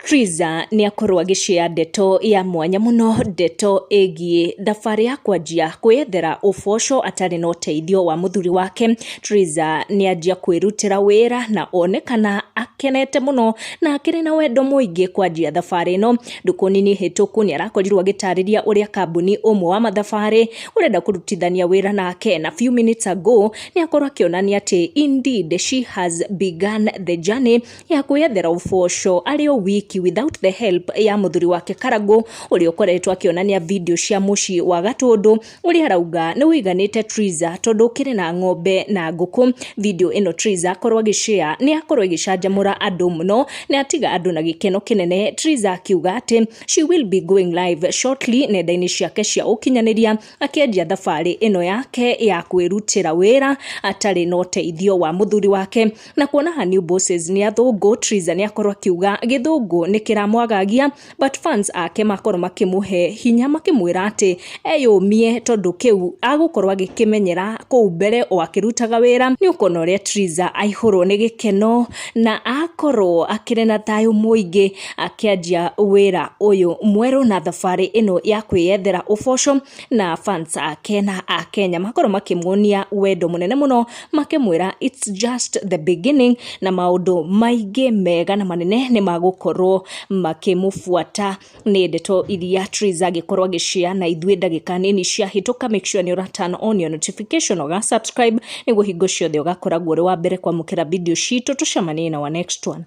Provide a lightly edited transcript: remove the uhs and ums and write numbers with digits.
Triza ni akorwo agĩshare ndeto ya mwanya muno, ndeto ĩgiĩ thabarĩ ya kwanjia kwĩyethera ũboco atarĩ na ũteithio wa mũthuri wake. Triza ni anjia kwĩrutĩra wĩra na onekana akenete muno na akĩrĩ na wendo mũingĩ kwanjia thabarĩ ĩno. Ndukũ nini hĩtũku ni arakorirwo agĩtarĩria ũrĩa kambuni ũmwe wa mathabarĩ ũrenda kũrutithania wĩra nake, na few minutes ago ni akorwo akĩonania atĩ indeed she has begun the journey ya kwĩyethera ũboco arĩ o wiki without the help ya mũthuri wake Karangũ, ũrĩa ũkoretwo akĩonania video cia mũciĩ wa Gatũndũ ũrĩa arauga nĩ ũiganĩte Triza tondũ kĩrĩ na ng'ombe na ngũkũ. Video ĩno Triza akorwo agĩshare ni akorwo ĩgĩcanjamũra andũ mũno, ni atiga andũ na gĩkeno kĩnene. Triza akiuga atĩ she will be going live shortly nenda-inĩ ciake cia ũkinyanĩria akĩanjia thabarĩ ĩno yake ya kwĩrutĩra wĩra atarĩ na ũteithio wa mũthuri wake. Na kuona ha new bosses ni athũngũ, Triza ni akorwo akiuga gĩthũngũ nĩ kĩramwagagia, but fans ake makorwo makĩmũhe hinya makĩmwĩra atĩ eyũmie tondũ kĩu agũkorwo agĩkĩmenyera kũu mbere o akĩrutaga wĩra. Nĩ ũkona ũrĩa Triza aihũrwo nĩ gĩkeno na akorwo akĩrĩ na thayũ mũingĩ akĩanjia wĩra ũyũ mwerũ na thabarĩ ĩno ya kwĩyethera ũboco, na fans ake na Akenya makorwo makĩmuonia wendo mũnene mũno makĩmwĩra it's just the beginning, na maũndũ maingĩ mega na manene nĩ magũkorwo makĩmũbuata. Nĩ ndeto iria Triza agĩkorwo agĩshare na ithuĩ ndagĩka nini cia hĩtũka. Make sure ni turn on your notification ũga subscribe nĩguo hingo ciothe ũgakoragwo ũrĩ wa mbere kwamũkĩra video citũ. Tũcemanie na wa next one.